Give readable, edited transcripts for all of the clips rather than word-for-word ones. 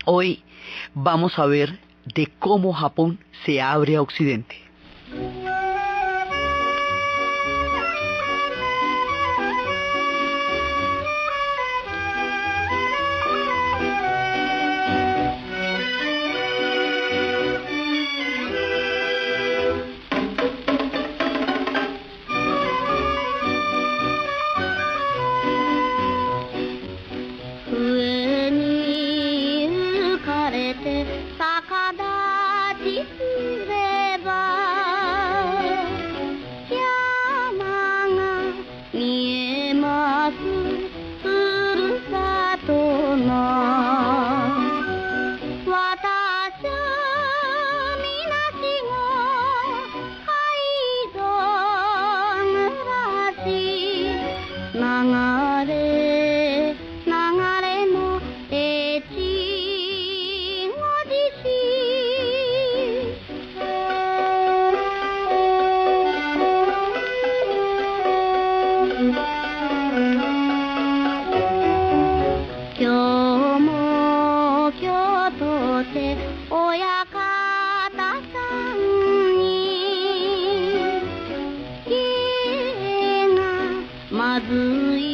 Hoy vamos a ver de cómo Japón se abre a Occidente.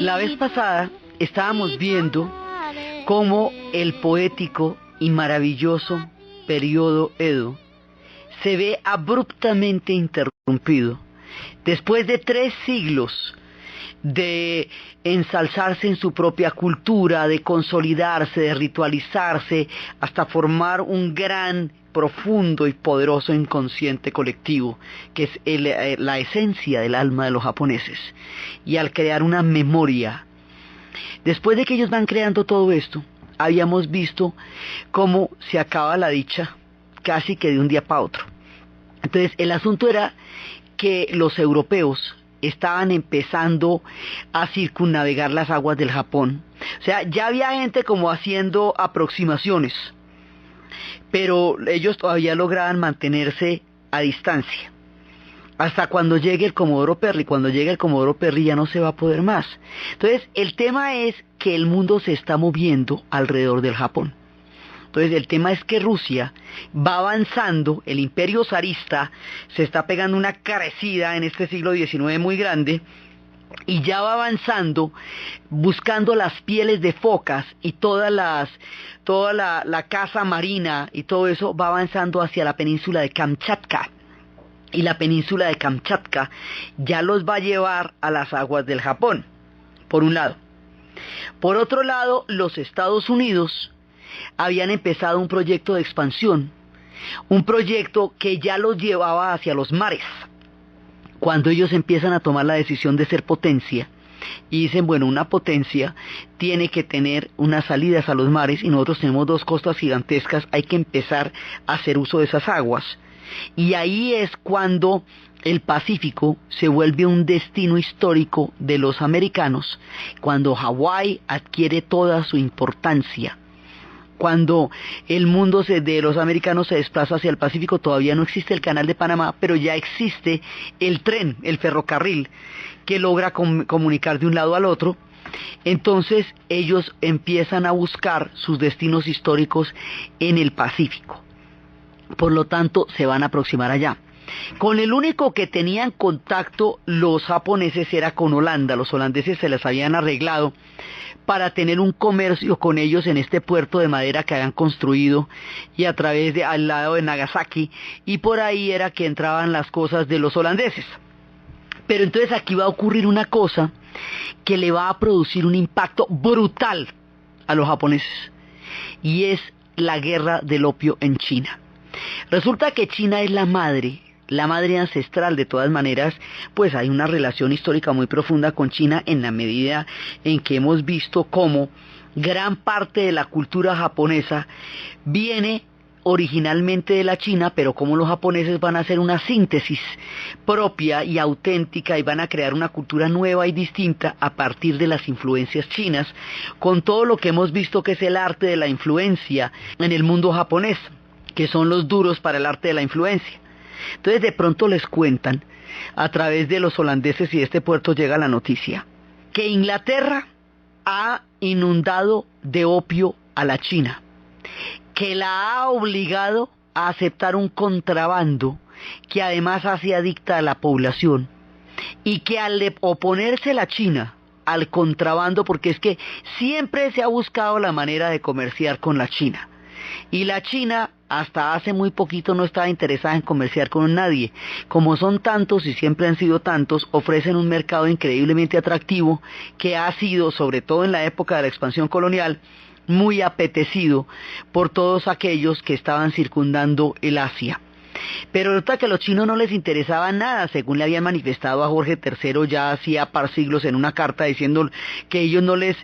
La vez pasada estábamos viendo cómo el poético y maravilloso periodo Edo se ve abruptamente interrumpido después de 3 siglos de ensalzarse en su propia cultura, de consolidarse, de ritualizarse, hasta formar un gran, profundo y poderoso inconsciente colectivo, que es la esencia del alma de los japoneses. Y al crear una memoria, después de que ellos van creando todo esto, habíamos visto cómo se acaba la dicha casi que de un día para otro. Entonces el asunto era que los europeos estaban empezando a circunnavegar las aguas del Japón. O sea, ya había gente como haciendo aproximaciones, pero ellos todavía lograban mantenerse a distancia. Hasta cuando llegue el Comodoro Perry. Cuando llegue el Comodoro Perry ya no se va a poder más. Entonces, el tema es que el mundo se está moviendo alrededor del Japón. Entonces, el tema es que Rusia va avanzando, el imperio zarista se está pegando una carecida en este siglo XIX muy grande, y ya va avanzando buscando las pieles de focas y toda la caza marina y todo eso va avanzando hacia la península de Kamchatka. Y la península de Kamchatka ya los va a llevar a las aguas del Japón, por un lado. Por otro lado, los Estados Unidos habían empezado un proyecto de expansión, un proyecto que ya los llevaba hacia los mares. Cuando ellos empiezan a tomar la decisión de ser potencia, y dicen, bueno, una potencia tiene que tener unas salidas a los mares, y nosotros tenemos 2 costas gigantescas, hay que empezar a hacer uso de esas aguas. Y ahí es cuando el Pacífico se vuelve un destino histórico de los americanos, cuando Hawái adquiere toda su importancia. Cuando el mundo de los americanos se desplaza hacia el Pacífico, todavía no existe el Canal de Panamá, pero ya existe el tren, el ferrocarril, que logra comunicar de un lado al otro. Entonces ellos empiezan a buscar sus destinos históricos en el Pacífico. Por lo tanto, se van a aproximar allá. Con el único que tenían contacto los japoneses era con Holanda. Los holandeses se les habían arreglado para tener un comercio con ellos en este puerto de madera que habían construido, y a través de al lado de Nagasaki, y por ahí era que entraban las cosas de los holandeses. Pero entonces aquí va a ocurrir una cosa que le va a producir un impacto brutal a los japoneses, y es la guerra del opio en China. Resulta que China es la madre ancestral. De todas maneras, pues hay una relación histórica muy profunda con China, en la medida en que hemos visto cómo gran parte de la cultura japonesa viene originalmente de la China, pero como los japoneses van a hacer una síntesis propia y auténtica y van a crear una cultura nueva y distinta a partir de las influencias chinas, con todo lo que hemos visto que es el arte de la influencia en el mundo japonés, que son los duros para el arte de la influencia. Entonces de pronto les cuentan, a través de los holandeses, y de este puerto llega la noticia, que Inglaterra ha inundado de opio a la China, que la ha obligado a aceptar un contrabando que además hace adicta a la población, y que al oponerse la China al contrabando, porque es que siempre se ha buscado la manera de comerciar con la China, y la China hasta hace muy poquito no estaba interesada en comerciar con nadie. Como son tantos y siempre han sido tantos, ofrecen un mercado increíblemente atractivo que ha sido, sobre todo en la época de la expansión colonial, muy apetecido por todos aquellos que estaban circundando el Asia. Pero resulta que a los chinos no les interesaba nada, según le habían manifestado a Jorge III ya hacía par siglos en una carta, diciendo que ellos no les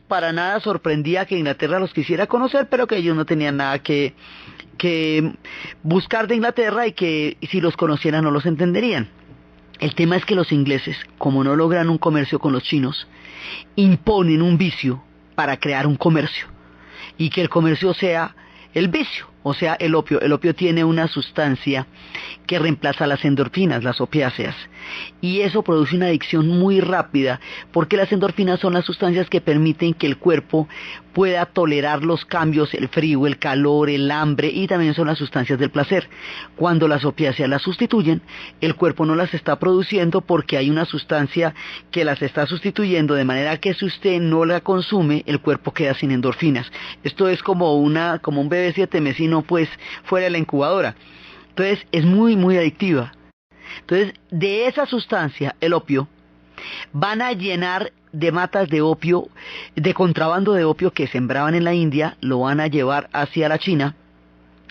para nada sorprendía que Inglaterra los quisiera conocer, pero que ellos no tenían nada que buscar de Inglaterra, y que si los conocieran no los entenderían. El tema es que los ingleses, como no logran un comercio con los chinos, imponen un vicio para crear un comercio, y que el comercio sea el vicio, o sea, el opio. El opio tiene una sustancia que reemplaza las endorfinas, las opiáceas, y eso produce una adicción muy rápida, porque las endorfinas son las sustancias que permiten que el cuerpo pueda tolerar los cambios, el frío, el calor, el hambre, y también son las sustancias del placer. Cuando las opiáceas las sustituyen, el cuerpo no las está produciendo porque hay una sustancia que las está sustituyendo, de manera que si usted no la consume, el cuerpo queda sin endorfinas. Esto es como un bebé 7 mesino, pues, fuera de la incubadora. Entonces es muy, muy adictiva. Entonces, de esa sustancia, el opio, van a llenar de matas de opio, de contrabando de opio que sembraban en la India, lo van a llevar hacia la China,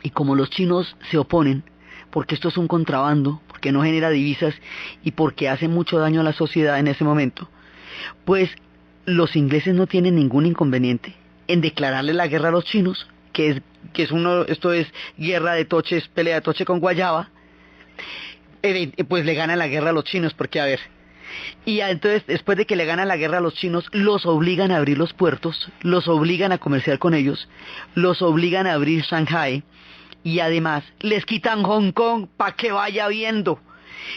y como los chinos se oponen, porque esto es un contrabando, porque no genera divisas y porque hace mucho daño a la sociedad en ese momento, pues los ingleses no tienen ningún inconveniente en declararle la guerra a los chinos, esto es guerra de toches, pelea de toche con guayaba. Pues le ganan la guerra a los chinos, porque a ver, y entonces después de que le ganan la guerra a los chinos, los obligan a abrir los puertos, los obligan a comerciar con ellos, los obligan a abrir Shanghái, y además les quitan Hong Kong para que vaya viendo.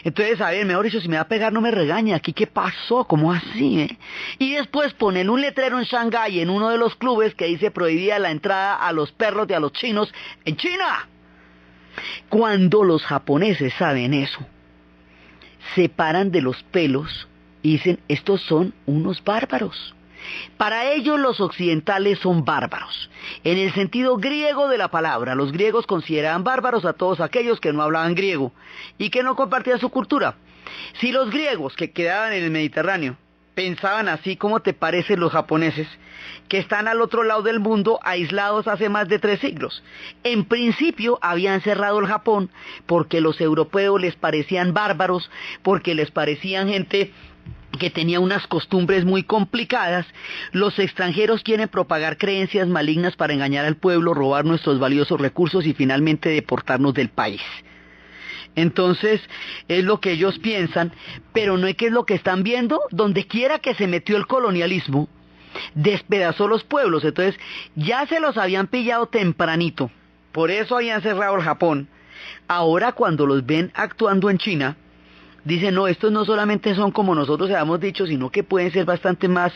Entonces, a ver, mejor dicho, si me va a pegar no me regaña, ¿aquí qué pasó? ¿Cómo así, Y después ponen un letrero en Shanghái, en uno de los clubes, que dice prohibida la entrada a los perros de a los chinos en China. Cuando los japoneses saben eso, se paran de los pelos y dicen, estos son unos bárbaros. Para ellos los occidentales son bárbaros. En el sentido griego de la palabra, los griegos consideraban bárbaros a todos aquellos que no hablaban griego y que no compartían su cultura. Si los griegos que quedaban en el Mediterráneo pensaban así, ¿cómo te parecen los japoneses, que están al otro lado del mundo, aislados hace más de 3 siglos? En principio habían cerrado el Japón porque los europeos les parecían bárbaros, porque les parecían gente que tenía unas costumbres muy complicadas. Los extranjeros quieren propagar creencias malignas para engañar al pueblo, robar nuestros valiosos recursos y finalmente deportarnos del país. Entonces, es lo que ellos piensan, pero no es que es lo que están viendo. Donde quiera que se metió el colonialismo, despedazó los pueblos. Entonces, ya se los habían pillado tempranito, por eso habían cerrado el Japón. Ahora, cuando los ven actuando en China, dicen, no, estos no solamente son como nosotros habíamos dicho, sino que pueden ser bastante más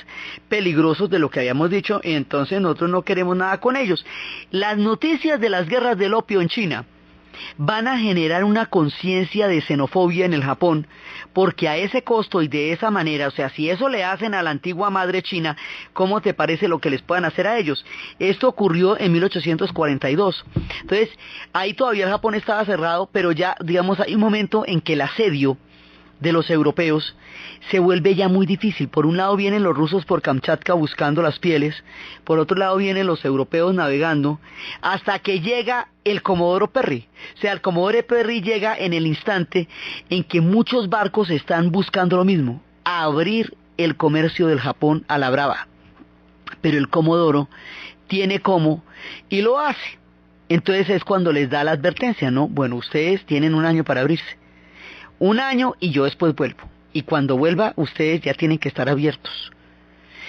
peligrosos de lo que habíamos dicho, y entonces nosotros no queremos nada con ellos. Las noticias de las guerras del opio en China van a generar una conciencia de xenofobia en el Japón, porque a ese costo y de esa manera, o sea, si eso le hacen a la antigua madre China, ¿cómo te parece lo que les puedan hacer a ellos? Esto ocurrió en 1842. Entonces, ahí todavía el Japón estaba cerrado, pero ya, digamos, hay un momento en que el asedio de los europeos se vuelve ya muy difícil. Por un lado vienen los rusos por Kamchatka buscando las pieles, por otro lado vienen los europeos navegando, hasta que llega el Comodoro Perry. O sea, el Comodoro Perry llega en el instante en que muchos barcos están buscando lo mismo, abrir el comercio del Japón a la brava. Pero el Comodoro tiene cómo y lo hace. Entonces es cuando les da la advertencia, ¿no? Bueno, ustedes tienen 1 año para abrirse. 1 año y yo después vuelvo. Y cuando vuelva, ustedes ya tienen que estar abiertos.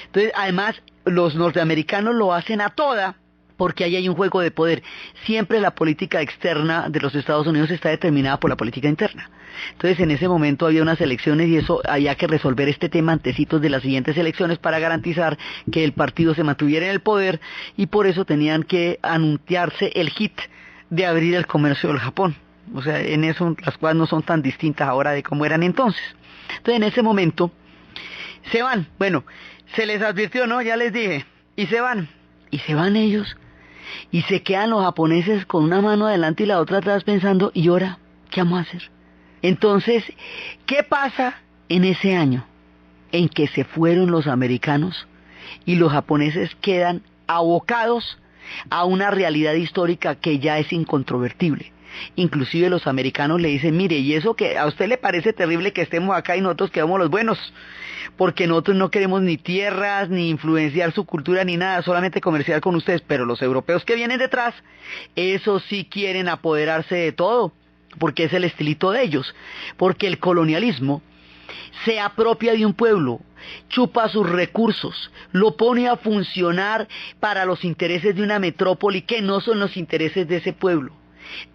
Entonces, además, los norteamericanos lo hacen a toda, porque ahí hay un juego de poder. Siempre la política externa de los Estados Unidos está determinada por la política interna. Entonces en ese momento había unas elecciones y eso había que resolver este tema antecitos de las siguientes elecciones para garantizar que el partido se mantuviera en el poder, y por eso tenían que anunciarse el hit de abrir el comercio del Japón. O sea, en eso las cosas no son tan distintas ahora de como eran entonces. Entonces en ese momento se van. Bueno, se les advirtió, ¿no? Ya les dije. Y se van. Y se van ellos. Y se quedan los japoneses con una mano adelante y la otra atrás pensando, ¿y ahora qué vamos a hacer? Entonces, ¿qué pasa en ese año en que se fueron los americanos y los japoneses quedan abocados a una realidad histórica que ya es incontrovertible? Inclusive los americanos le dicen, mire, y eso que a usted le parece terrible que estemos acá y nosotros quedamos los buenos, porque nosotros no queremos ni tierras, ni influenciar su cultura, ni nada, solamente comerciar con ustedes, pero los europeos que vienen detrás, esos sí quieren apoderarse de todo, porque es el estilito de ellos, porque el colonialismo se apropia de un pueblo, chupa sus recursos, lo pone a funcionar para los intereses de una metrópoli que no son los intereses de ese pueblo.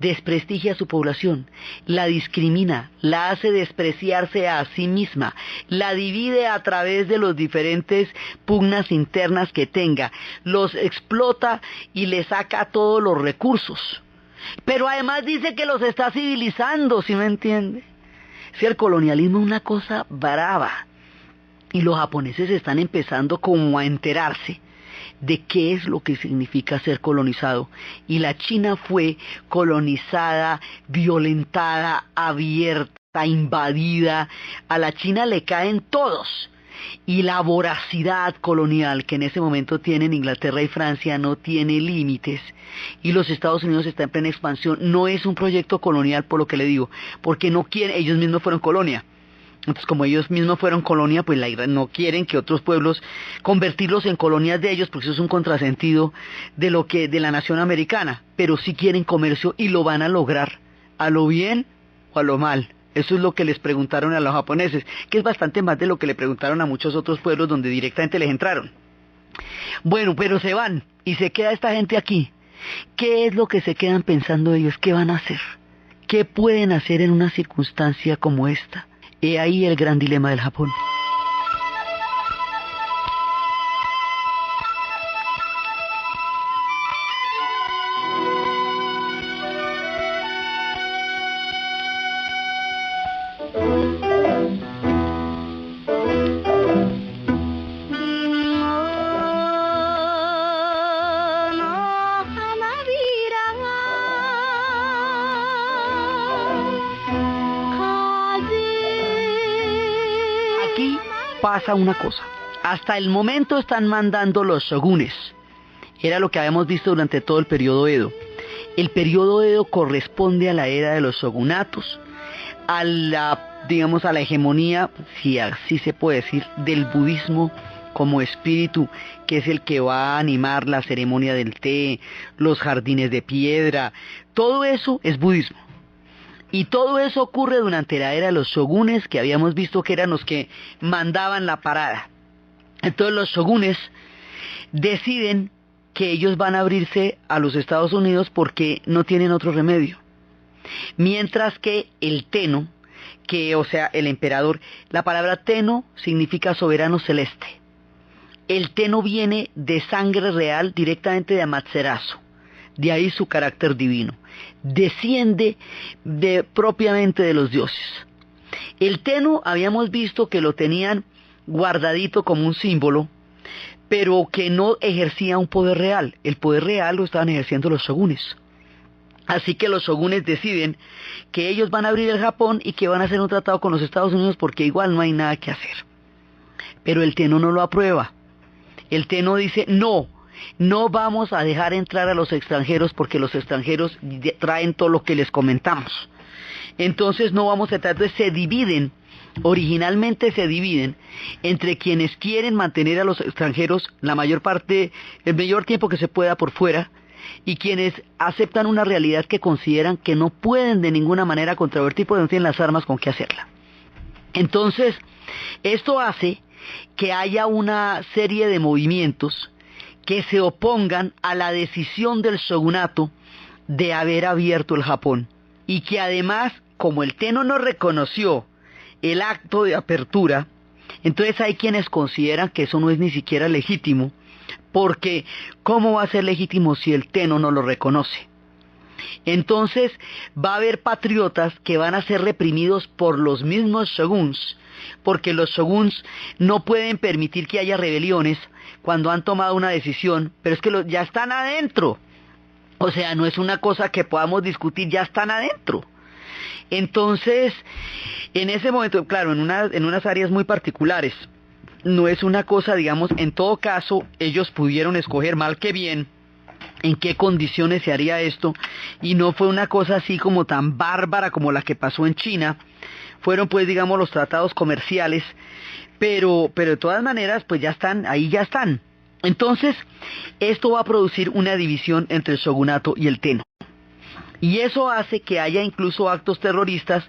Desprestigia a su población, la discrimina, la hace despreciarse a sí misma, la divide a través de los diferentes pugnas internas que tenga, los explota y le saca todos los recursos. Pero además dice que los está civilizando, ¿sí me entiende? Si el colonialismo es una cosa brava, y los japoneses están empezando como a enterarse de qué es lo que significa ser colonizado. Y la China fue colonizada, violentada, abierta, invadida. A la China le caen todos. Y la voracidad colonial que en ese momento tienen Inglaterra y Francia no tiene límites. Y los Estados Unidos están en plena expansión. No es un proyecto colonial, por lo que le digo, porque no quieren, ellos mismos fueron colonia. Entonces, como ellos mismos fueron colonia, pues no quieren que otros pueblos convertirlos en colonias de ellos, porque eso es un contrasentido de la nación americana. Pero sí quieren comercio y lo van a lograr, a lo bien o a lo mal. Eso es lo que les preguntaron a los japoneses, que es bastante más de lo que le preguntaron a muchos otros pueblos donde directamente les entraron. Bueno, pero se van y se queda esta gente aquí. ¿Qué es lo que se quedan pensando ellos? ¿Qué van a hacer? ¿Qué pueden hacer en una circunstancia como esta? He ahí el gran dilema del Japón. Aquí pasa una cosa. Hasta el momento están mandando los shogunes. Era lo que habíamos visto durante todo el periodo Edo. El periodo Edo corresponde a la era de los shogunatos, a la hegemonía, si así se puede decir, del budismo como espíritu, que es el que va a animar la ceremonia del té, los jardines de piedra. Todo eso es budismo. Y todo eso ocurre durante la era de los shogunes, que habíamos visto que eran los que mandaban la parada. Entonces los shogunes deciden que ellos van a abrirse a los Estados Unidos porque no tienen otro remedio. Mientras que el Tenno, el emperador, la palabra Tenno significa soberano celeste. El Tenno viene de sangre real directamente de Amaterasu. De ahí su carácter divino. Desciende propiamente de los dioses. El Tenno habíamos visto que lo tenían guardadito como un símbolo, pero que no ejercía un poder real. El poder real lo estaban ejerciendo los shogunes. Así que los shogunes deciden que ellos van a abrir el Japón y que van a hacer un tratado con los Estados Unidos porque igual no hay nada que hacer. Pero el Tenno no lo aprueba. El Tenno dice, no vamos a dejar entrar a los extranjeros porque los extranjeros traen todo lo que les comentamos. Entonces no vamos a entrar. Entonces originalmente se dividen entre quienes quieren mantener a los extranjeros el mayor tiempo que se pueda por fuera, y quienes aceptan una realidad que consideran que no pueden de ninguna manera controvertir porque no tienen las armas con que hacerla. Entonces, esto hace que haya una serie de movimientos que se opongan a la decisión del shogunato de haber abierto el Japón, y que además, como el Tenno no reconoció el acto de apertura, entonces hay quienes consideran que eso no es ni siquiera legítimo, porque ¿cómo va a ser legítimo si el Tenno no lo reconoce? Entonces va a haber patriotas que van a ser reprimidos por los mismos shoguns, porque los shoguns no pueden permitir que haya rebeliones cuando han tomado una decisión, pero es que ya están adentro. O sea, no es una cosa que podamos discutir, ya están adentro. Entonces, en ese momento, claro, en unas áreas muy particulares, no es una cosa, digamos, en todo caso, ellos pudieron escoger mal que bien en qué condiciones se haría esto, y no fue una cosa así como tan bárbara como la que pasó en China. Fueron, pues, digamos, los tratados comerciales, pero de todas maneras, pues ya están, ahí ya están. Entonces, esto va a producir una división entre el shogunato y el Tenno. Y eso hace que haya incluso actos terroristas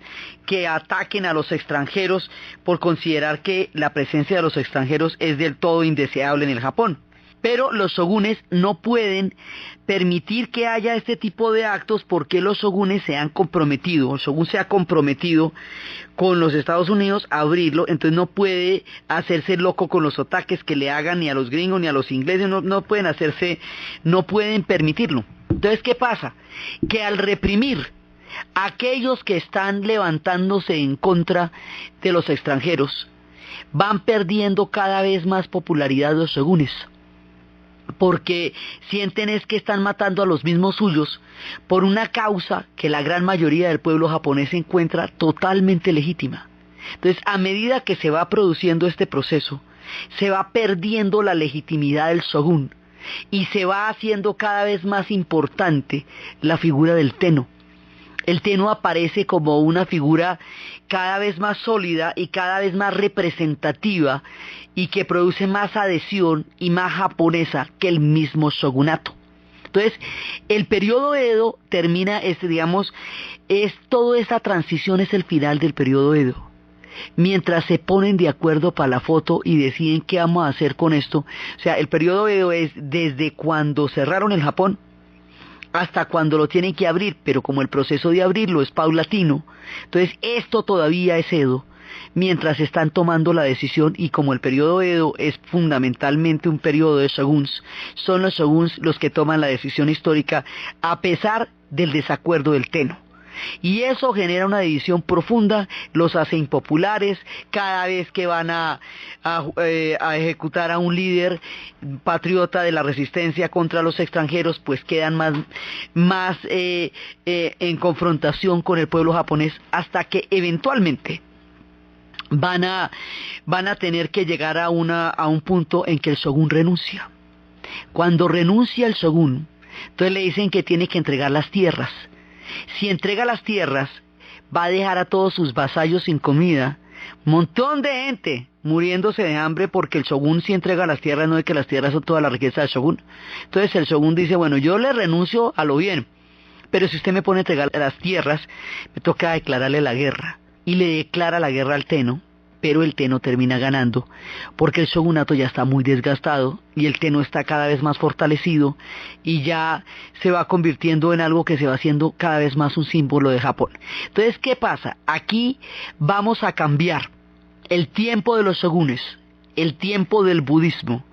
que ataquen a los extranjeros por considerar que la presencia de los extranjeros es del todo indeseable en el Japón. Pero los shogunes no pueden permitir que haya este tipo de actos porque los shogunes se han comprometido, el shogun se ha comprometido con los Estados Unidos a abrirlo, entonces no puede hacerse loco con los ataques que le hagan ni a los gringos ni a los ingleses, no pueden permitirlo. Entonces, ¿qué pasa? Que al reprimir a aquellos que están levantándose en contra de los extranjeros, van perdiendo cada vez más popularidad los shogunes, porque sienten es que están matando a los mismos suyos por una causa que la gran mayoría del pueblo japonés encuentra totalmente legítima. Entonces, a medida que se va produciendo este proceso, se va perdiendo la legitimidad del shogun y se va haciendo cada vez más importante la figura del Tenno. El Tenno aparece como una figura cada vez más sólida y cada vez más representativa y que produce más adhesión y más japonesa que el mismo shogunato. Entonces, el periodo Edo termina, toda esta transición es el final del periodo Edo. Mientras se ponen de acuerdo para la foto y deciden qué vamos a hacer con esto. O sea, el periodo Edo es desde cuando cerraron el Japón hasta cuando lo tienen que abrir, pero como el proceso de abrirlo es paulatino, entonces esto todavía es Edo, mientras están tomando la decisión, y como el periodo Edo es fundamentalmente un periodo de shoguns, son los shoguns los que toman la decisión histórica a pesar del desacuerdo del Tenno. Y eso genera una división profunda, los hace impopulares. Cada vez que van a ejecutar a un líder patriota de la resistencia contra los extranjeros, pues quedan más en confrontación con el pueblo japonés, hasta que eventualmente van a tener que llegar a un punto en que el shogun renuncia. Cuando renuncia el shogun, entonces le dicen que tiene que entregar las tierras. Si entrega las tierras, va a dejar a todos sus vasallos sin comida, montón de gente muriéndose de hambre, porque el shogun, si entrega las tierras, no es que las tierras son toda la riqueza del shogun. Entonces el shogun dice, bueno, yo le renuncio a lo bien, pero si usted me pone a entregar las tierras, me toca declararle la guerra. Y le declara la guerra al Tenno, pero el Tenno termina ganando, porque el shogunato ya está muy desgastado y el Tenno está cada vez más fortalecido y ya se va convirtiendo en algo que se va haciendo cada vez más un símbolo de Japón. Entonces, ¿qué pasa? Aquí vamos a cambiar el tiempo de los shogunes, el tiempo del budismo,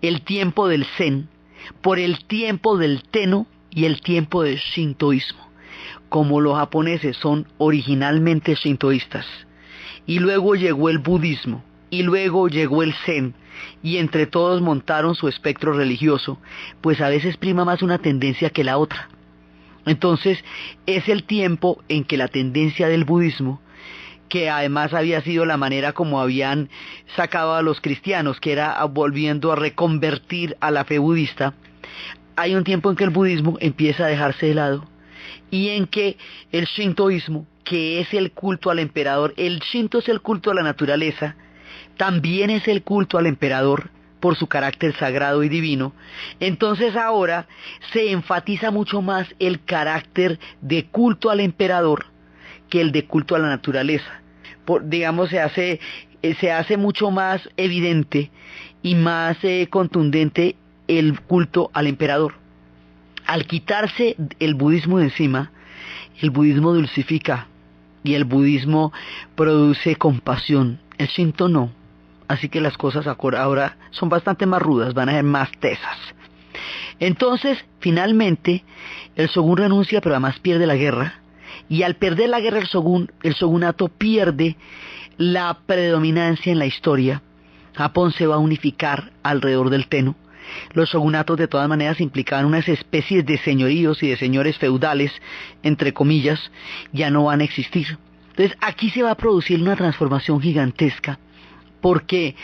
el tiempo del zen, por el tiempo del Tenno y el tiempo del shintoísmo. Como los japoneses son originalmente shintoístas, y luego llegó el budismo, y luego llegó el zen, y entre todos montaron su espectro religioso, pues a veces prima más una tendencia que la otra. Entonces, es el tiempo en que la tendencia del budismo, que además había sido la manera como habían sacado a los cristianos, que era volviendo a reconvertir a la fe budista, hay un tiempo en que el budismo empieza a dejarse de lado, y en que el shintoísmo, que es el culto al emperador, el shinto es el culto a la naturaleza, también es el culto al emperador por su carácter sagrado y divino. Entonces ahora se enfatiza mucho más el carácter de culto al emperador que el de culto a la naturaleza. Se hace mucho más evidente y más contundente el culto al emperador. Al quitarse el budismo de encima, el budismo dulcifica y el budismo produce compasión. El Shinto no. Así que las cosas ahora son bastante más rudas, van a ser más tesas. Entonces, finalmente, el Shogun renuncia, pero además pierde la guerra. Y al perder la guerra, el shogunato pierde la predominancia en la historia. Japón se va a unificar alrededor del Tenno. Los shogunatos de todas maneras implicaban unas especies de señoríos y de señores feudales, entre comillas, ya no van a existir. Entonces aquí se va a producir una transformación gigantesca, porque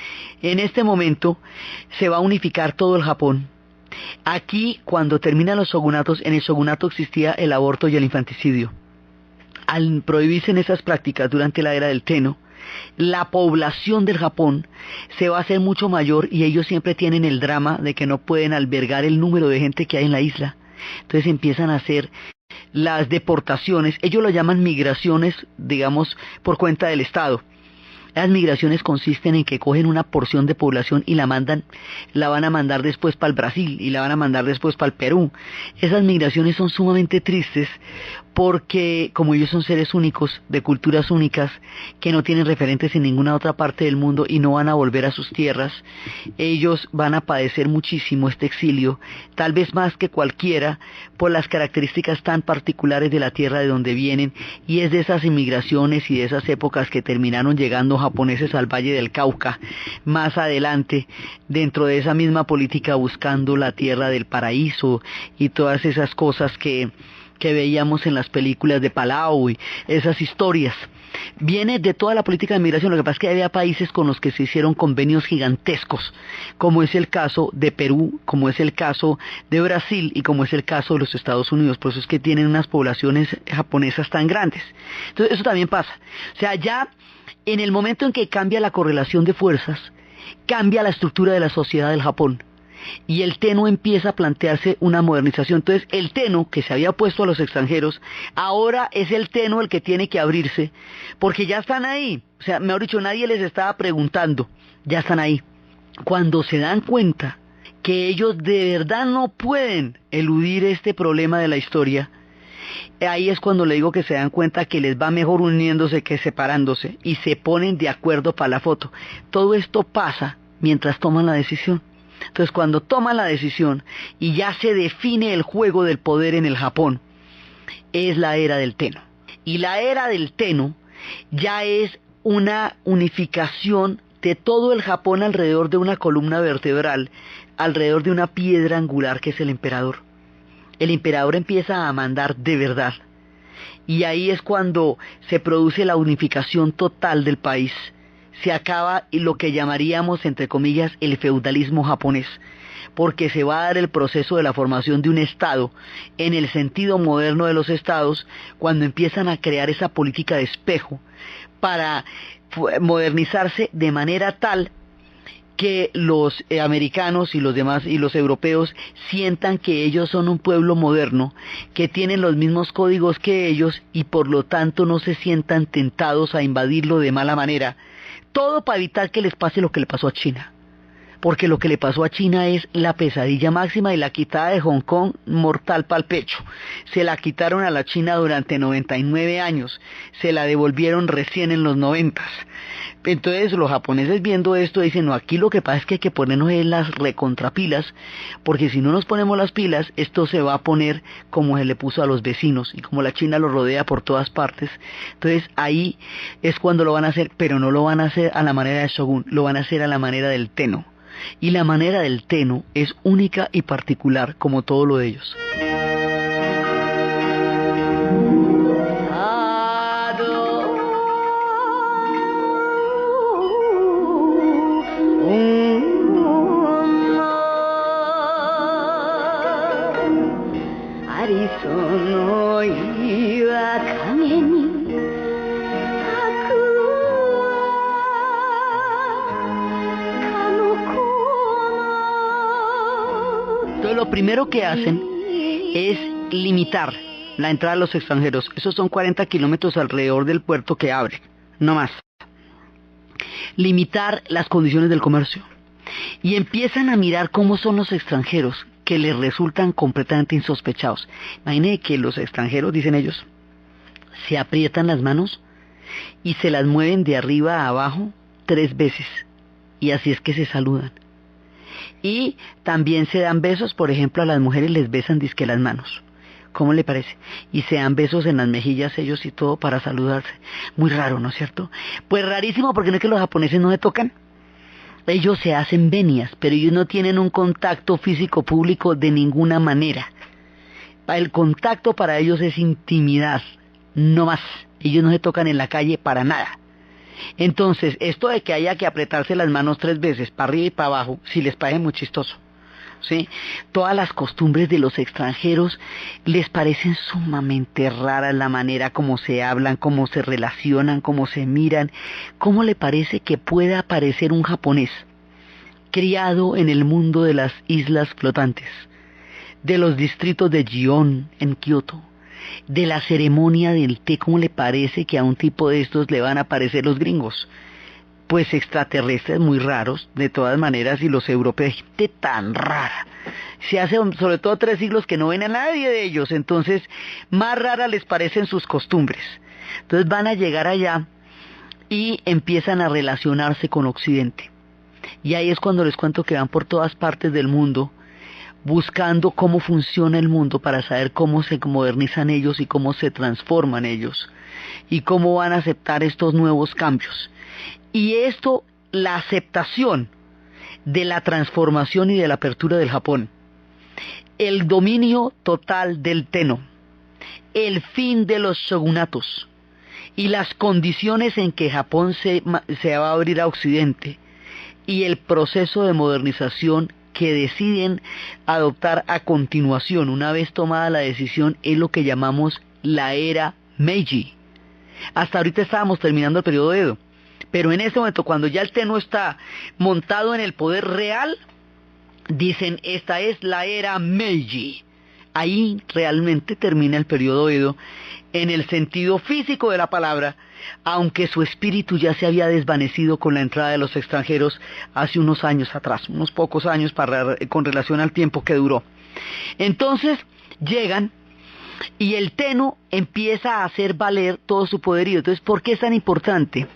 en este momento se va a unificar todo el Japón. Aquí, cuando terminan los shogunatos, en el shogunato existía el aborto y el infanticidio. Al prohibirse esas prácticas durante la era del Tenno, la población del Japón se va a hacer mucho mayor y ellos siempre tienen el drama de que no pueden albergar el número de gente que hay en la isla. Entonces empiezan a hacer las deportaciones, ellos lo llaman migraciones, digamos, por cuenta del Estado. Las migraciones consisten en que cogen una porción de población y la van a mandar después para el Brasil y la van a mandar después para el Perú. Esas migraciones son sumamente tristes porque como ellos son seres únicos, de culturas únicas, que no tienen referentes en ninguna otra parte del mundo y no van a volver a sus tierras, ellos van a padecer muchísimo este exilio, tal vez más que cualquiera, por las características tan particulares de la tierra de donde vienen, y es de esas inmigraciones y de esas épocas que terminaron llegando japoneses al Valle del Cauca, más adelante, dentro de esa misma política buscando la tierra del paraíso y todas esas cosas que veíamos en las películas de Palau y esas historias. Viene de toda la política de migración. Lo que pasa es que había países con los que se hicieron convenios gigantescos, como es el caso de Perú, como es el caso de Brasil y como es el caso de los Estados Unidos. Por eso es que tienen unas poblaciones japonesas tan grandes. Entonces eso también pasa. O sea, ya en el momento en que cambia la correlación de fuerzas, cambia la estructura de la sociedad del Japón. Y el Tenno empieza a plantearse una modernización. Entonces el Tenno, que se había opuesto a los extranjeros, ahora es el Tenno el que tiene que abrirse, porque ya están ahí. O sea, mejor dicho, nadie les estaba preguntando, ya están ahí. Cuando se dan cuenta que ellos de verdad no pueden eludir este problema de la historia, ahí es cuando le digo que se dan cuenta que les va mejor uniéndose que separándose, y se ponen de acuerdo para la foto. Todo esto pasa mientras toman la decisión. Entonces cuando toman la decisión y ya se define el juego del poder en el Japón, es la era del Tenno. Y la era del Tenno ya es una unificación de todo el Japón alrededor de una columna vertebral, alrededor de una piedra angular que es el emperador. El emperador empieza a mandar de verdad. Y ahí es cuando se produce la unificación total del país. Se acaba lo que llamaríamos, entre comillas, el feudalismo japonés, porque se va a dar el proceso de la formación de un Estado, en el sentido moderno de los Estados, cuando empiezan a crear esa política de espejo, para modernizarse de manera tal que los americanos y los demás y los europeos sientan que ellos son un pueblo moderno, que tienen los mismos códigos que ellos y por lo tanto no se sientan tentados a invadirlo de mala manera. Todo para evitar que les pase lo que le pasó a China. Porque lo que le pasó a China es la pesadilla máxima, y la quitada de Hong Kong mortal pa'l pecho. Se la quitaron a la China durante 99 años, se la devolvieron recién en los 90. Entonces los japoneses viendo esto dicen, no, aquí lo que pasa es que hay que ponernos las recontrapilas, porque si no nos ponemos las pilas, esto se va a poner como se le puso a los vecinos, y como la China lo rodea por todas partes. Entonces ahí es cuando lo van a hacer, pero no lo van a hacer a la manera de Shogun, lo van a hacer a la manera del Tenno. Y la manera del Tenno es única y particular, como todo lo de ellos. Entonces lo primero que hacen es limitar la entrada de los extranjeros. Esos son 40 kilómetros alrededor del puerto que abre, no más. Limitar las condiciones del comercio. y empiezan a mirar cómo son los extranjeros, que les resultan completamente insospechados. Imagínense que los extranjeros, dicen ellos, se aprietan las manos y se las mueven de arriba a abajo 3 veces, y así es que se saludan. Y también se dan besos, por ejemplo, a las mujeres les besan dizque las manos. ¿Cómo le parece? Y se dan besos en las mejillas ellos y todo para saludarse. Muy raro, ¿no es cierto? Pues rarísimo, porque no es que los japoneses no se tocan. Ellos se hacen venias, pero ellos no tienen un contacto físico público de ninguna manera. El contacto para ellos es intimidad, no más. Ellos no se tocan en la calle para nada. Entonces, esto de que haya que apretarse las manos 3 veces, para arriba y para abajo, si les parece muy chistoso, ¿sí? Todas las costumbres de los extranjeros les parecen sumamente raras, la manera como se hablan, cómo se relacionan, cómo se miran. ¿Cómo le parece que pueda aparecer un japonés criado en el mundo de las islas flotantes, de los distritos de Gion en Kioto, de la ceremonia del té? ¿Cómo le parece que a un tipo de estos le van a aparecer los gringos? Pues extraterrestres muy raros, de todas maneras, y los europeos, gente tan rara. Se hace sobre todo 3 siglos que no ven a nadie de ellos, entonces más raras les parecen sus costumbres. Entonces van a llegar allá y empiezan a relacionarse con Occidente. Y ahí es cuando les cuento que van por todas partes del mundo, buscando cómo funciona el mundo para saber cómo se modernizan ellos y cómo se transforman ellos, y cómo van a aceptar estos nuevos cambios. Y esto, la aceptación de la transformación y de la apertura del Japón, el dominio total del Tenno, el fin de los shogunatos y las condiciones en que Japón se va a abrir a Occidente, y el proceso de modernización que deciden adoptar a continuación, una vez tomada la decisión, es lo que llamamos la era Meiji. Hasta ahorita estábamos terminando el periodo Edo, pero en este momento, cuando ya el Tenno está montado en el poder real, dicen, esta es la era Meiji. Ahí realmente termina el periodo Edo, en el sentido físico de la palabra, aunque su espíritu ya se había desvanecido con la entrada de los extranjeros hace unos años atrás, unos pocos años con relación al tiempo que duró. Entonces llegan y el Tenno empieza a hacer valer todo su poderío. Entonces, ¿por qué es tan importante?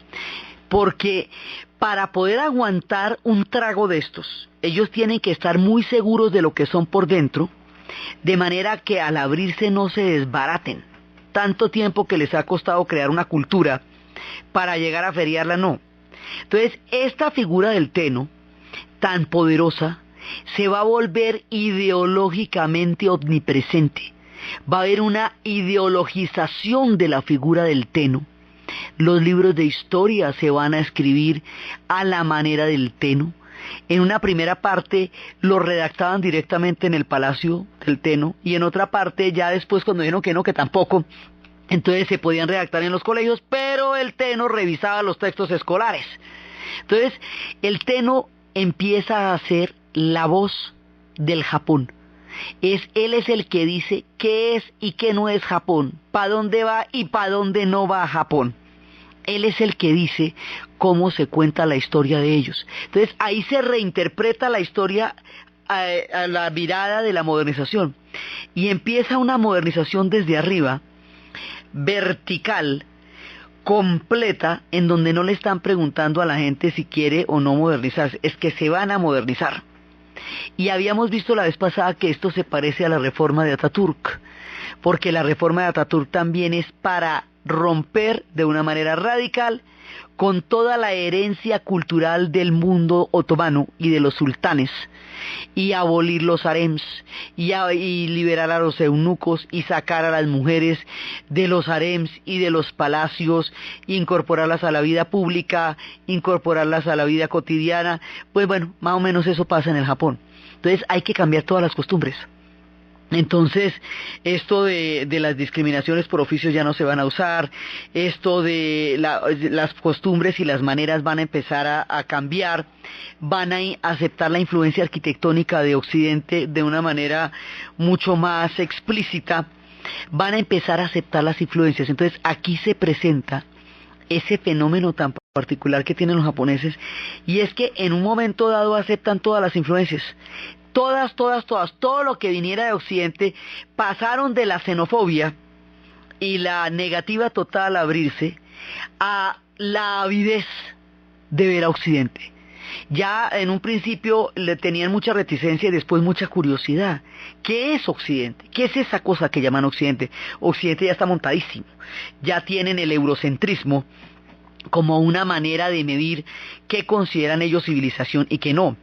Porque para poder aguantar un trago de estos, ellos tienen que estar muy seguros de lo que son por dentro, de manera que al abrirse no se desbaraten. Tanto tiempo que les ha costado crear una cultura para llegar a feriarla, no. Entonces, esta figura del Tenno, tan poderosa, se va a volver ideológicamente omnipresente. Va a haber una ideologización de la figura del Tenno. Los libros de historia se van a escribir a la manera del Tenno. En una primera parte lo redactaban directamente en el palacio del Tenno, y en otra parte ya después, cuando dijeron que no, que tampoco, entonces se podían redactar en los colegios, pero el Tenno revisaba los textos escolares. Entonces el Tenno empieza a ser la voz del Japón. Él es el que dice qué es y qué no es Japón, para dónde va y para dónde no va Japón. Él es el que dice cómo se cuenta la historia de ellos. Entonces ahí se reinterpreta la historia a la mirada de la modernización, y empieza una modernización desde arriba, vertical, completa, en donde no le están preguntando a la gente si quiere o no modernizarse, es que se van a modernizar. Y habíamos visto la vez pasada que esto se parece a la reforma de Ataturk, porque la reforma de Ataturk también es para romper de una manera radical con toda la herencia cultural del mundo otomano y de los sultanes, y abolir los harems, y liberar a los eunucos, y sacar a las mujeres de los harems y de los palacios, incorporarlas a la vida pública, incorporarlas a la vida cotidiana. Pues bueno, más o menos eso pasa en el Japón. Entonces hay que cambiar todas las costumbres. Entonces, esto de las discriminaciones por oficios ya no se van a usar, esto de las costumbres y las maneras van a empezar a cambiar, van a aceptar la influencia arquitectónica de Occidente de una manera mucho más explícita, van a empezar a aceptar las influencias. Entonces, aquí se presenta ese fenómeno tan particular que tienen los japoneses, y es que en un momento dado aceptan todas las influencias. Todas, todo lo que viniera de Occidente, pasaron de la xenofobia y la negativa total a abrirse a la avidez de ver a Occidente. Ya en un principio le tenían mucha reticencia y después mucha curiosidad. ¿Qué es Occidente? ¿Qué es esa cosa que llaman Occidente? Occidente ya está montadísimo. Ya tienen el eurocentrismo como una manera de medir qué consideran ellos civilización y qué no.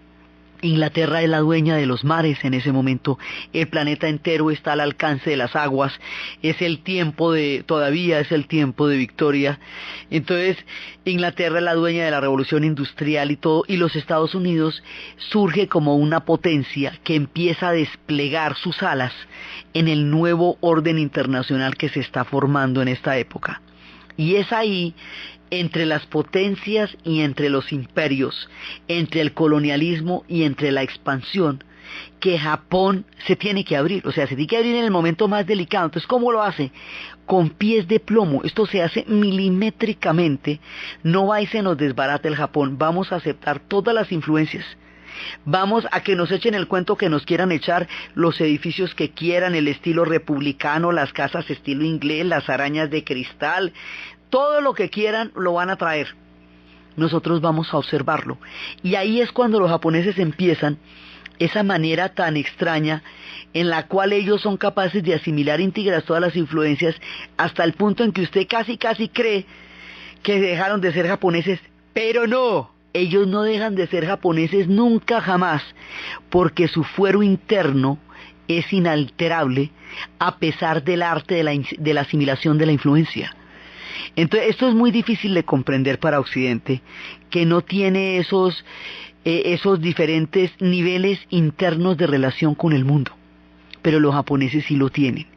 Inglaterra es la dueña de los mares en ese momento, el planeta entero está al alcance de las aguas, todavía es el tiempo de Victoria. Entonces Inglaterra es la dueña de la revolución industrial y todo, y los Estados Unidos surge como una potencia que empieza a desplegar sus alas en el nuevo orden internacional que se está formando en esta época. Y es ahí, entre las potencias y entre los imperios, entre el colonialismo y entre la expansión, que Japón se tiene que abrir, o sea, se tiene que abrir en el momento más delicado. Entonces, ¿cómo lo hace? Con pies de plomo. Esto se hace milimétricamente. No va y se nos desbarata el Japón. Vamos a aceptar todas las influencias. Vamos a que nos echen el cuento que nos quieran echar, los edificios que quieran, el estilo republicano, las casas estilo inglés, las arañas de cristal, todo lo que quieran lo van a traer. Nosotros vamos a observarlo. Y ahí es cuando los japoneses empiezan esa manera tan extraña en la cual ellos son capaces de asimilar íntegras todas las influencias, hasta el punto en que usted casi cree que dejaron de ser japoneses, pero no. Ellos no dejan de ser japoneses nunca jamás, porque su fuero interno es inalterable a pesar del arte de la asimilación de la influencia. Entonces esto es muy difícil de comprender para Occidente, que no tiene esos diferentes niveles internos de relación con el mundo, pero los japoneses sí lo tienen.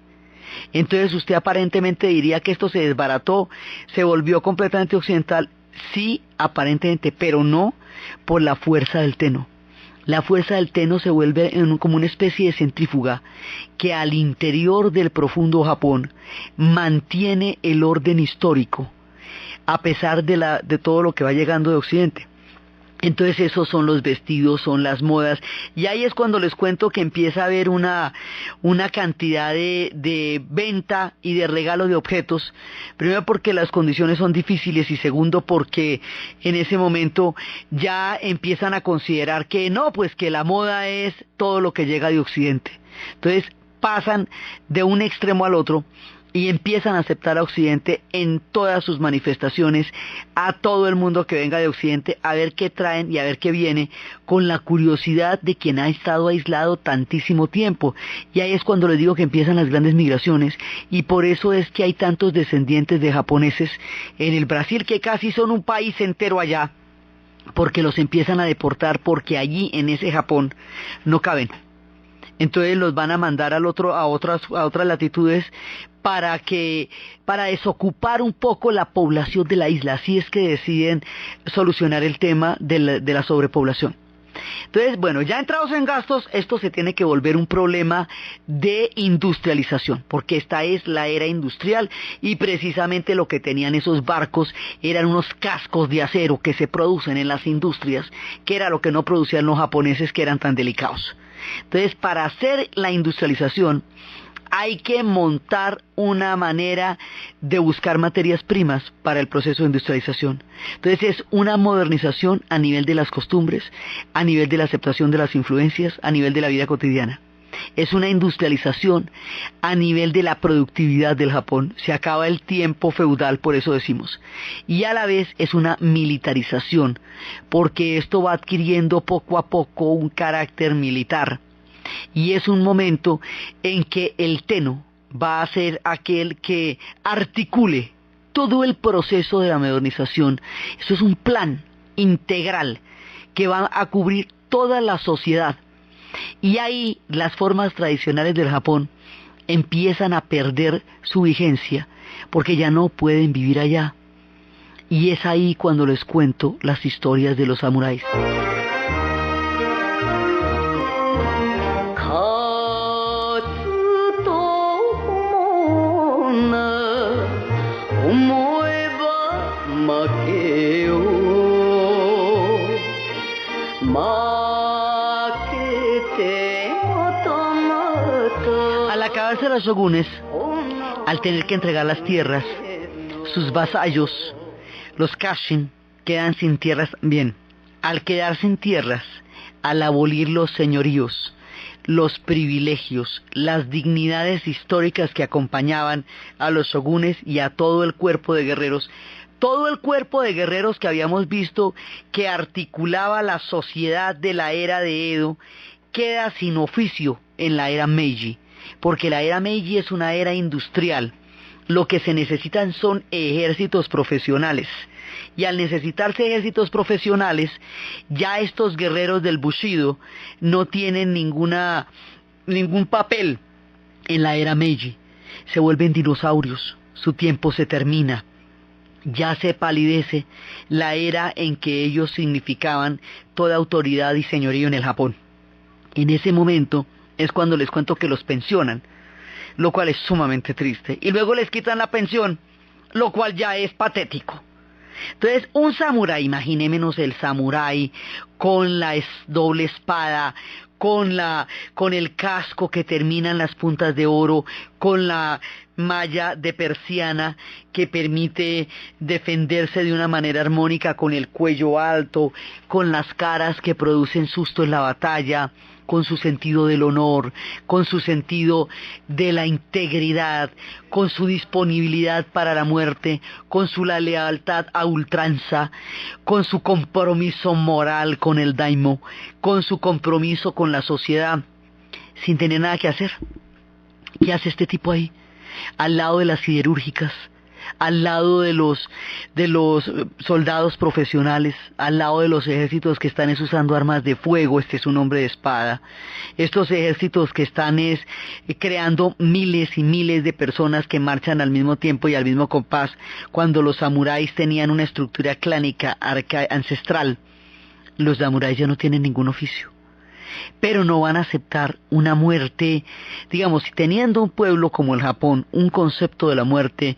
Entonces usted aparentemente diría que esto se desbarató, se volvió completamente occidental. Sí, aparentemente, pero no por la fuerza del Tenno. La fuerza del Tenno se vuelve como una especie de centrífuga que al interior del profundo Japón mantiene el orden histórico a pesar de todo lo que va llegando de Occidente. Entonces esos son los vestidos, son las modas, y ahí es cuando les cuento que empieza a haber una cantidad de venta y de regalo de objetos, primero porque las condiciones son difíciles y segundo porque en ese momento ya empiezan a considerar que no, pues que la moda es todo lo que llega de Occidente. Entonces pasan de un extremo al otro y empiezan a aceptar a Occidente en todas sus manifestaciones, a todo el mundo que venga de Occidente, a ver qué traen y a ver qué viene, con la curiosidad de quien ha estado aislado tantísimo tiempo. Y ahí es cuando les digo que empiezan las grandes migraciones, y por eso es que hay tantos descendientes de japoneses en el Brasil, que casi son un país entero allá, porque los empiezan a deportar, porque allí en ese Japón no caben. Entonces los van a mandar a otras latitudes para desocupar un poco la población de la isla. Así es que deciden solucionar el tema de la sobrepoblación. Entonces, bueno, ya entrados en gastos, esto se tiene que volver un problema de industrialización, porque esta es la era industrial y precisamente lo que tenían esos barcos eran unos cascos de acero que se producen en las industrias, que era lo que no producían los japoneses, que eran tan delicados. Entonces, para hacer la industrialización hay que montar una manera de buscar materias primas para el proceso de industrialización. Entonces es una modernización a nivel de las costumbres, a nivel de la aceptación de las influencias, a nivel de la vida cotidiana. Es una industrialización a nivel de la productividad del Japón. Se acaba el tiempo feudal, por eso decimos. Y a la vez es una militarización, porque esto va adquiriendo poco a poco un carácter militar. Y es un momento en que el Tenno va a ser aquel que articule todo el proceso de la modernización. Eso es un plan integral que va a cubrir toda la sociedad. Y ahí las formas tradicionales del Japón empiezan a perder su vigencia, porque ya no pueden vivir allá. Y es ahí cuando les cuento las historias de los samuráis. los shogunes, al tener que entregar las tierras, sus vasallos, los kashin, quedan sin tierras también. Al quedar sin tierras, al abolir los señoríos, los privilegios, las dignidades históricas que acompañaban a los shogunes y a todo el cuerpo de guerreros, todo el cuerpo de guerreros que habíamos visto que articulaba la sociedad de la era de Edo, queda sin oficio en la era Meiji, porque la era Meiji es una era industrial. Lo que se necesitan son ejércitos profesionales, y al necesitarse ejércitos profesionales, ya estos guerreros del Bushido no tienen ningún papel en la era Meiji. Se vuelven dinosaurios, su tiempo se termina. Ya se palidece la era en que ellos significaban toda autoridad y señorío en el Japón. En ese momento es cuando les cuento que los pensionan, lo cual es sumamente triste. Y luego les quitan la pensión, lo cual ya es patético. Entonces, un samurái, imaginémonos el samurái con la doble espada, con el casco que termina en las puntas de oro, con la malla de persiana que permite defenderse de una manera armónica, con el cuello alto, con las caras que producen susto en la batalla, con su sentido del honor, con su sentido de la integridad, con su disponibilidad para la muerte, con su la lealtad a ultranza, con su compromiso moral con el daimyo, con su compromiso con la sociedad, sin tener nada que hacer. ¿Qué hace este tipo ahí? Al lado de las siderúrgicas, al lado de los soldados profesionales, al lado de los ejércitos que están usando armas de fuego. Este es un hombre de espada. Estos ejércitos que están creando miles y miles de personas que marchan al mismo tiempo y al mismo compás, cuando los samuráis tenían una estructura clánica ancestral. Los samuráis ya no tienen ningún oficio, pero no van a aceptar una muerte, digamos, teniendo un pueblo como el Japón un concepto de la muerte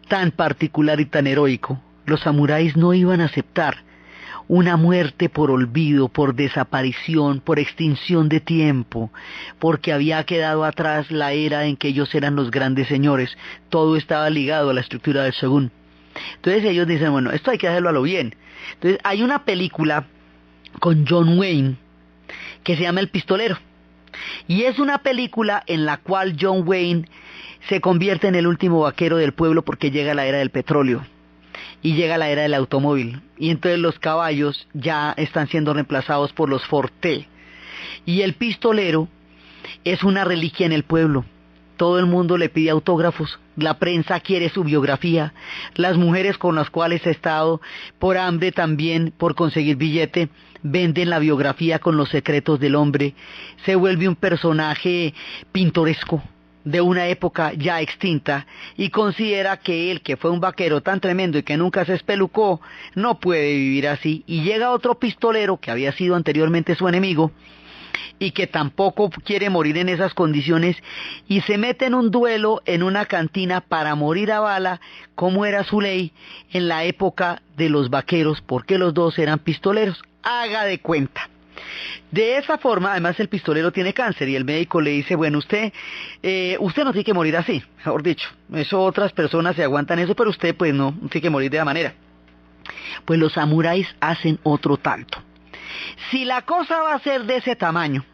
tan particular y tan heroico. Los samuráis no iban a aceptar una muerte por olvido, por desaparición, por extinción de tiempo, porque había quedado atrás la era en que ellos eran los grandes señores. Todo estaba ligado a la estructura del shogun. Entonces ellos dicen, bueno, esto hay que hacerlo a lo bien. Entonces hay una película con John Wayne que se llama El Pistolero, y es una película en la cual John Wayne se convierte en el último vaquero del pueblo, porque llega la era del petróleo y llega la era del automóvil, y entonces los caballos ya están siendo reemplazados por los Forte, y el pistolero es una reliquia en el pueblo. Todo el mundo le pide autógrafos, la prensa quiere su biografía, las mujeres con las cuales ha estado por hambre también, por conseguir billete, venden la biografía con los secretos del hombre. Se vuelve un personaje pintoresco de una época ya extinta, y considera que él, que fue un vaquero tan tremendo y que nunca se espelucó, no puede vivir así. Y llega otro pistolero que había sido anteriormente su enemigo y que tampoco quiere morir en esas condiciones, y se mete en un duelo en una cantina para morir a bala, como era su ley en la época de los vaqueros, porque los dos eran pistoleros. Haga de cuenta. De esa forma, además, el pistolero tiene cáncer y el médico le dice, bueno, usted no tiene que morir así, mejor dicho. Eso, otras personas se aguantan eso, pero usted pues no tiene que morir de esa manera. Pues los samuráis hacen otro tanto. Si la cosa va a ser de ese tamaño,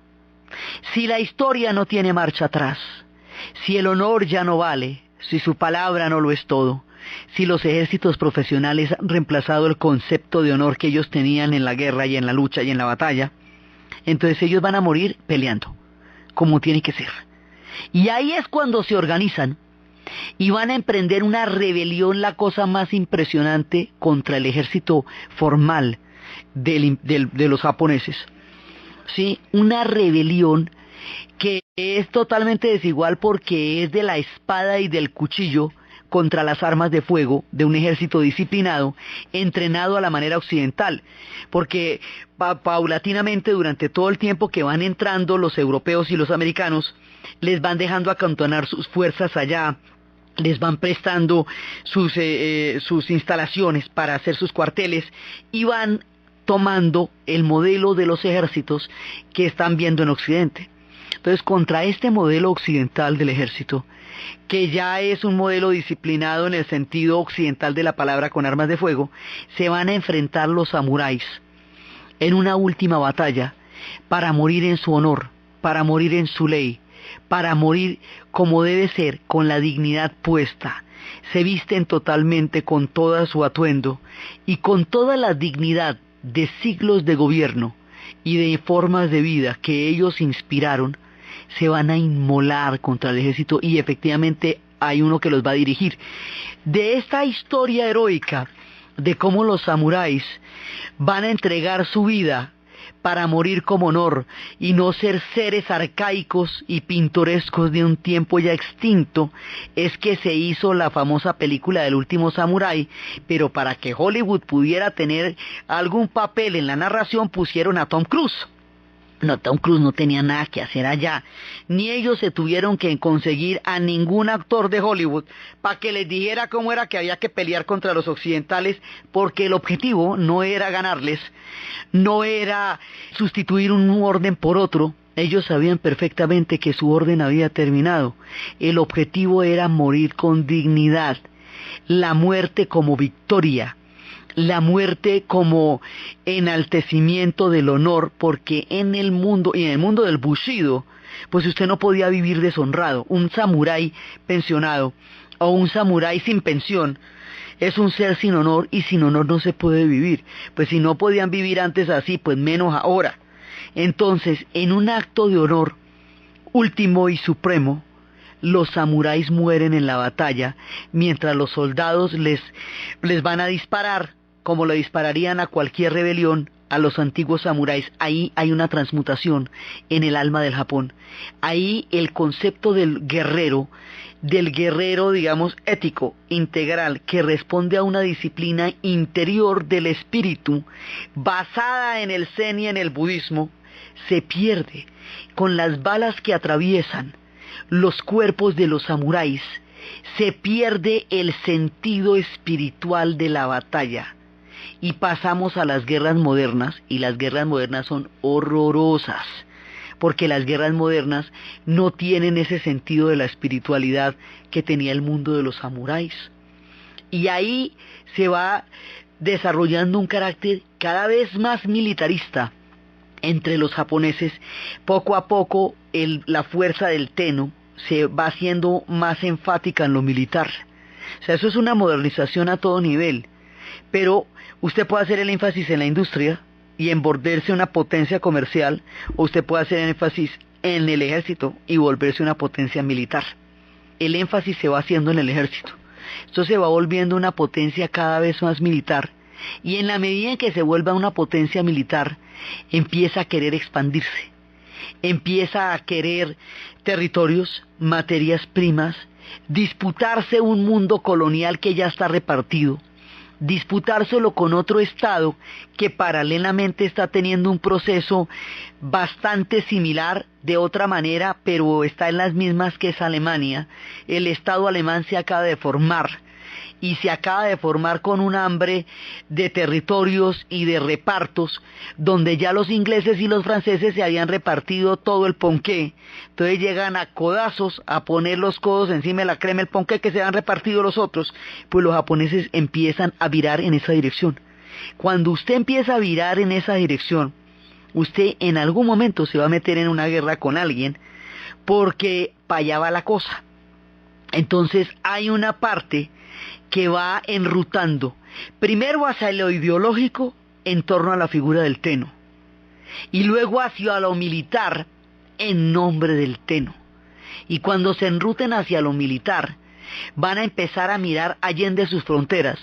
si la historia no tiene marcha atrás, si el honor ya no vale, si su palabra no lo es todo, si los ejércitos profesionales han reemplazado el concepto de honor que ellos tenían en la guerra y en la lucha y en la batalla, entonces ellos van a morir peleando, como tiene que ser. Y ahí es cuando se organizan y van a emprender una rebelión, la cosa más impresionante, contra el ejército formal de los japoneses. ¿Sí? Una rebelión que es totalmente desigual, porque es de la espada y del cuchillo contra las armas de fuego de un ejército disciplinado, entrenado a la manera occidental, porque paulatinamente, durante todo el tiempo que van entrando los europeos y los americanos, les van dejando acantonar sus fuerzas allá, les van prestando sus instalaciones para hacer sus cuarteles, y van tomando el modelo de los ejércitos que están viendo en Occidente. Entonces, contra este modelo occidental del ejército, que ya es un modelo disciplinado en el sentido occidental de la palabra con armas de fuego, se van a enfrentar los samuráis en una última batalla para morir en su honor, para morir en su ley, para morir como debe ser, con la dignidad puesta. Se visten totalmente con todo su atuendo y con toda la dignidad de siglos de gobierno y de formas de vida que ellos inspiraron, se van a inmolar contra el ejército y efectivamente hay uno que los va a dirigir. De esta historia heroica de cómo los samuráis van a entregar su vida para morir con honor y no ser seres arcaicos y pintorescos de un tiempo ya extinto, es que se hizo la famosa película del último samurái, pero para que Hollywood pudiera tener algún papel en la narración pusieron a Tom Cruise. No, Tom Cruise no tenía nada que hacer allá, ni ellos se tuvieron que conseguir a ningún actor de Hollywood para que les dijera cómo era que había que pelear contra los occidentales, porque el objetivo no era ganarles, no era sustituir un orden por otro. Ellos sabían perfectamente que su orden había terminado. El objetivo era morir con dignidad, la muerte como victoria, la muerte como enaltecimiento del honor, porque en el mundo, y en el mundo del bushido, pues usted no podía vivir deshonrado. Un samurái pensionado o un samurái sin pensión es un ser sin honor, y sin honor no se puede vivir. Pues si no podían vivir antes así, pues menos ahora. Entonces, en un acto de honor último y supremo, los samuráis mueren en la batalla, mientras los soldados les van a disparar, como le dispararían a cualquier rebelión, a los antiguos samuráis. Ahí hay una transmutación en el alma del Japón. Ahí el concepto del guerrero, digamos, ético, integral, que responde a una disciplina interior del espíritu, basada en el zen y en el budismo, se pierde con las balas que atraviesan los cuerpos de los samuráis. Se pierde el sentido espiritual de la batalla y pasamos a las guerras modernas, y las guerras modernas son horrorosas, porque las guerras modernas no tienen ese sentido de la espiritualidad que tenía el mundo de los samuráis. Y ahí se va desarrollando un carácter cada vez más militarista entre los japoneses. Poco a poco la fuerza del Tenno se va haciendo más enfática en lo militar. O sea, eso es una modernización a todo nivel. Pero usted puede hacer el énfasis en la industria y en volverse una potencia comercial, o usted puede hacer el énfasis en el ejército y volverse una potencia militar. El énfasis se va haciendo en el ejército. Esto se va volviendo una potencia cada vez más militar, y en la medida en que se vuelva una potencia militar, empieza a querer expandirse, empieza a querer territorios, materias primas, disputarse un mundo colonial que ya está repartido, disputárselo con otro estado que paralelamente está teniendo un proceso bastante similar, de otra manera, pero está en las mismas, que es Alemania. El estado alemán se acaba de formar, y se acaba de formar con un hambre de territorios y de repartos, donde ya los ingleses y los franceses se habían repartido todo el ponqué. Entonces llegan a codazos a poner los codos encima de la crema del ponqué que se han repartido los otros. Pues los japoneses empiezan a virar en esa dirección. Cuando usted empieza a virar en esa dirección, usted en algún momento se va a meter en una guerra con alguien, porque para allá va la cosa. Entonces hay una parte que va enrutando, primero hacia lo ideológico en torno a la figura del Tenno, y luego hacia lo militar en nombre del Tenno. Y cuando se enruten hacia lo militar, van a empezar a mirar allende sus fronteras,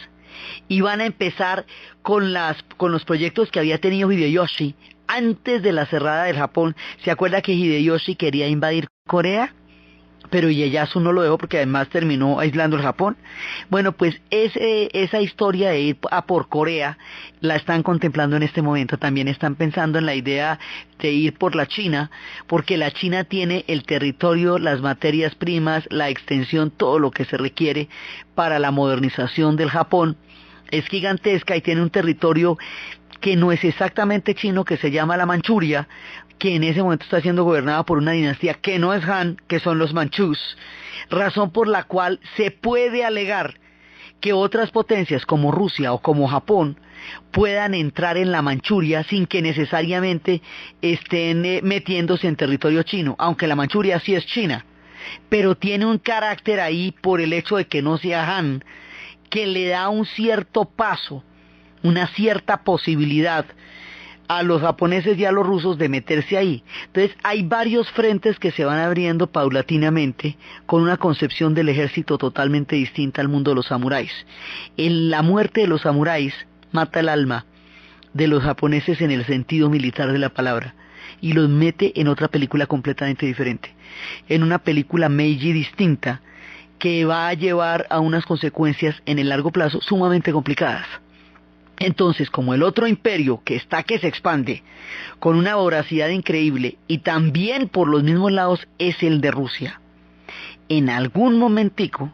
y van a empezar con los proyectos que había tenido Hideyoshi antes de la cerrada del Japón. ¿Se acuerda que Hideyoshi quería invadir Corea? Pero Ieyasu no lo dejó, porque además terminó aislando el Japón. Bueno, pues esa historia de ir a por Corea la están contemplando en este momento. También están pensando en la idea de ir por la China, porque la China tiene el territorio, las materias primas, la extensión, todo lo que se requiere para la modernización del Japón. Es gigantesca y tiene un territorio que no es exactamente chino, que se llama la Manchuria, que en ese momento está siendo gobernada por una dinastía que no es Han, que son los manchús, razón por la cual se puede alegar que otras potencias como Rusia o como Japón puedan entrar en la Manchuria sin que necesariamente estén metiéndose en territorio chino, aunque la Manchuria sí es China, pero tiene un carácter ahí por el hecho de que no sea Han, que le da un cierto paso, una cierta posibilidad a los japoneses y a los rusos de meterse ahí. Entonces hay varios frentes que se van abriendo paulatinamente con una concepción del ejército totalmente distinta al mundo de los samuráis. En la muerte de los samuráis mata el alma de los japoneses en el sentido militar de la palabra y los mete en otra película completamente diferente, en una película Meiji distinta que va a llevar a unas consecuencias en el largo plazo sumamente complicadas. Entonces, como el otro imperio que se expande con una voracidad increíble y también por los mismos lados es el de Rusia, en algún momentico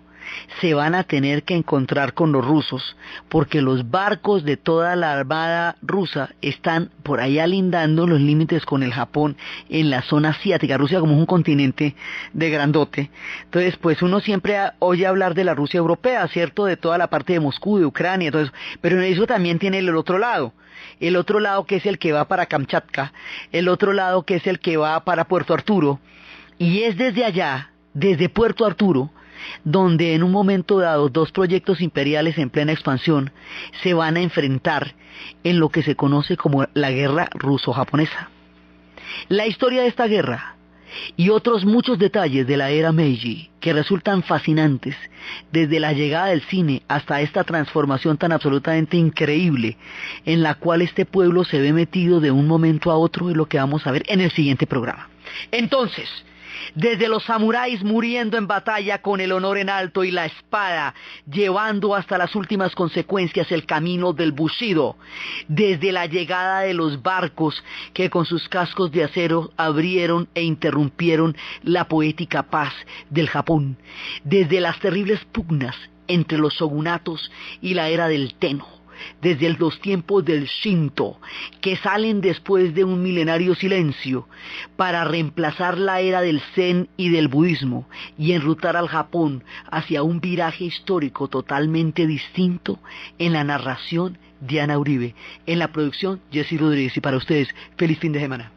se van a tener que encontrar con los rusos porque los barcos de toda la armada rusa están por allá lindando los límites con el Japón en la zona asiática. Rusia como es un continente de grandote, entonces pues uno siempre oye hablar de la Rusia europea, ¿cierto? De toda la parte de Moscú, de Ucrania, todo eso, pero eso también tiene el otro lado que es el que va para Kamchatka, el otro lado que es el que va para Puerto Arturo, y es desde allá, desde Puerto Arturo, donde en un momento dado dos proyectos imperiales en plena expansión se van a enfrentar en lo que se conoce como la guerra ruso-japonesa. La historia de esta guerra y otros muchos detalles de la era Meiji que resultan fascinantes, desde la llegada del cine hasta esta transformación tan absolutamente increíble en la cual este pueblo se ve metido de un momento a otro, es lo que vamos a ver en el siguiente programa. Entonces, desde los samuráis muriendo en batalla con el honor en alto y la espada, llevando hasta las últimas consecuencias el camino del Bushido, desde la llegada de los barcos que con sus cascos de acero abrieron e interrumpieron la poética paz del Japón, desde las terribles pugnas entre los shogunatos y la era del Tenno, desde los tiempos del Shinto, que salen después de un milenario silencio, para reemplazar la era del Zen y del budismo, y enrutar al Japón hacia un viraje histórico totalmente distinto. En la narración, Diana Uribe, en la producción, Jessy Rodríguez, y para ustedes, feliz fin de semana.